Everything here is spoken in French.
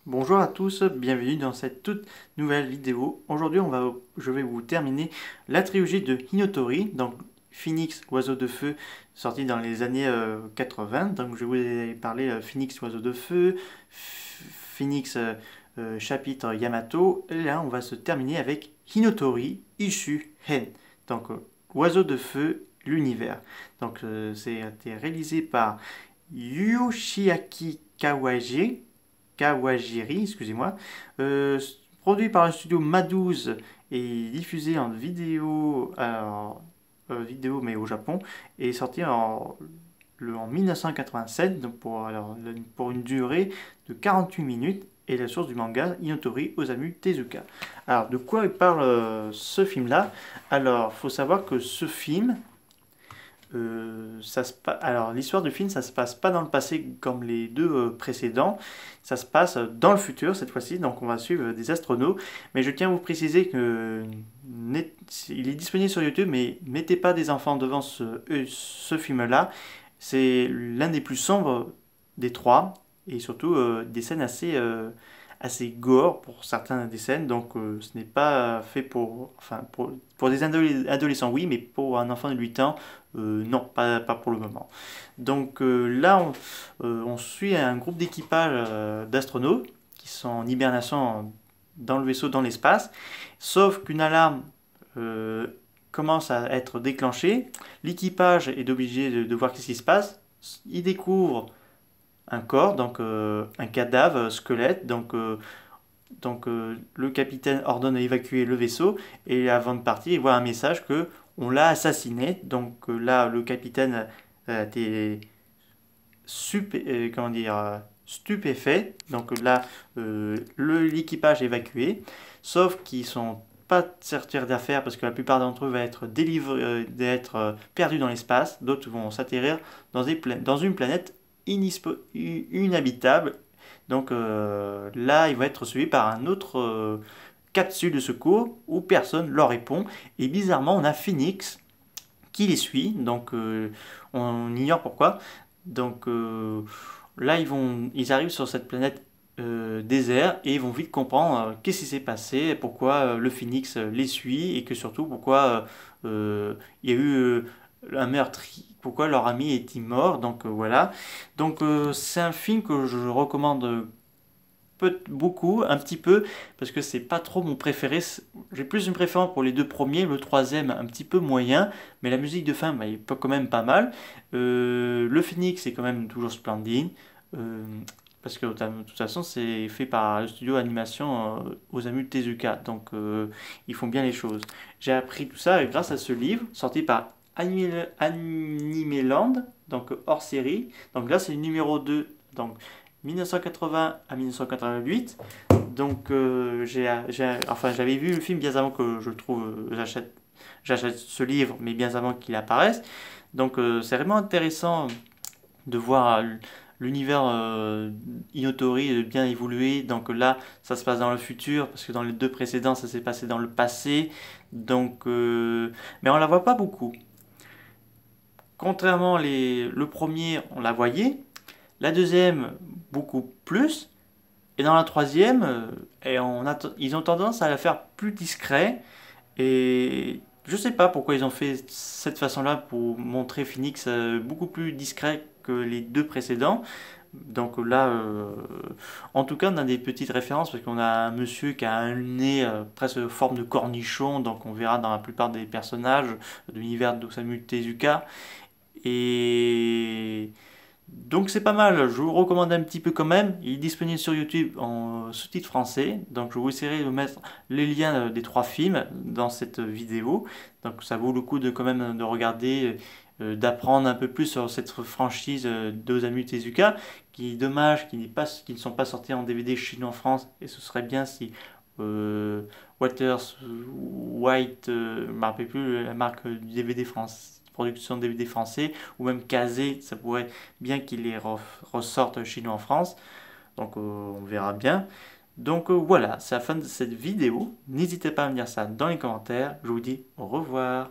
Bonjour à tous, bienvenue dans cette toute nouvelle vidéo. Aujourd'hui, je vais vous terminer la trilogie de Hinotori, donc Phoenix, Oiseau de Feu, sorti dans les années 80. Donc je vous ai parlé Phoenix, Oiseau de Feu, Phoenix, chapitre Yamato. Et là, on va se terminer avec Hinotori, Ishu Hen. Donc Oiseau de Feu, l'univers. Donc c'est été réalisé par Yoshiaki Kawajiri, excusez-moi, euh, produit par le studio Madouze et diffusé en vidéo, vidéo mais au Japon, et sorti en 1987 donc pour une durée de 48 minutes. Et la source du manga Hinotori Osamu Tezuka. Alors, de quoi il parle ce film-là? Alors, il faut savoir que ce film, alors l'histoire du film, ça se passe pas dans le passé comme les deux précédents, ça se passe dans le futur cette fois-ci, donc on va suivre des astronautes. Mais je tiens à vous préciser que il est disponible sur YouTube, mais mettez pas des enfants devant ce film-là. C'est l'un des plus sombres des trois, et surtout des scènes assez gore pour certains des scènes, donc ce n'est pas fait pour des adolescents, oui, mais pour un enfant de 8 ans, non, pas pour le moment. Donc là, on suit un groupe d'équipage d'astronautes qui sont en hibernation dans le vaisseau dans l'espace, sauf qu'une alarme euh, commence à être déclenchée. L'équipage est obligé de voir ce qui se passe. Il découvre un corps, donc un cadavre, un squelette. Donc le capitaine ordonne d'évacuer le vaisseau et avant de partir, il voit un message que on l'a assassiné. Donc là, le capitaine a été comment dire, stupéfait. Donc là, l'équipage est évacué, sauf qu'ils sont pas sortir d'affaires parce que la plupart d'entre eux vont être perdus dans l'espace, d'autres vont s'atterrir dans une planète inhabitable. Donc là, ils vont être suivis par un autre capsule de secours où personne leur répond. Et bizarrement, on a Phoenix qui les suit. Donc on ignore pourquoi. Donc là, ils arrivent sur cette planète désert et ils vont vite comprendre qu'est-ce qui s'est passé, pourquoi le Phoenix les suit et que surtout pourquoi il y a eu un meurtre, pourquoi leur ami est mort. Donc voilà. Donc c'est un film que je recommande beaucoup, un petit peu, parce que c'est pas trop mon préféré. J'ai plus une préférence pour les deux premiers, le troisième un petit peu moyen, mais la musique de fin, bah, il est quand même pas mal. Le Phoenix est quand même toujours splendide, euh, parce que de toute façon c'est fait par le studio animation Osamu Tezuka, donc ils font bien les choses. J'ai appris tout ça grâce à ce livre, sorti par Animeland, donc hors série. Donc là c'est le numéro 2, donc 1980 à 1988. Donc j'avais vu le film bien avant que je trouve j'achète ce livre, mais bien avant qu'il apparaisse. Donc c'est vraiment intéressant de voir l'univers Hinotori bien évolué. Donc là, ça se passe dans le futur, parce que dans les deux précédents, ça s'est passé dans le passé. Donc, mais on la voit pas beaucoup. Contrairement le premier, on la voyait. La deuxième, beaucoup plus. Et dans la troisième, ils ont tendance à la faire plus discret. Et je sais pas pourquoi ils ont fait cette façon-là pour montrer Phoenix beaucoup plus discret que les deux précédents. Donc là, en tout cas, on a des petites références parce qu'on a un monsieur qui a un nez presque forme de cornichon. Donc on verra dans la plupart des personnages de l'univers d'Osamu Tezuka. Et donc c'est pas mal, je vous recommande un petit peu quand même. Il est disponible sur YouTube en sous-titres français. Donc je vous essaierai de mettre les liens des trois films dans cette vidéo. Donc ça vaut le coup de quand même de regarder, d'apprendre un peu plus sur cette franchise d'Osamu Tezuka, qui est dommage qu'ils ne sont pas sortis en DVD chez nous en France. Et ce serait bien si euh, Walters White, je ne me rappelle plus la marque du DVD France, production de DVD français, ou même Kazé, ça pourrait bien qu'ils les ressortent chez nous en France. Donc on verra bien. Donc voilà, c'est la fin de cette vidéo. N'hésitez pas à me dire ça dans les commentaires. Je vous dis au revoir.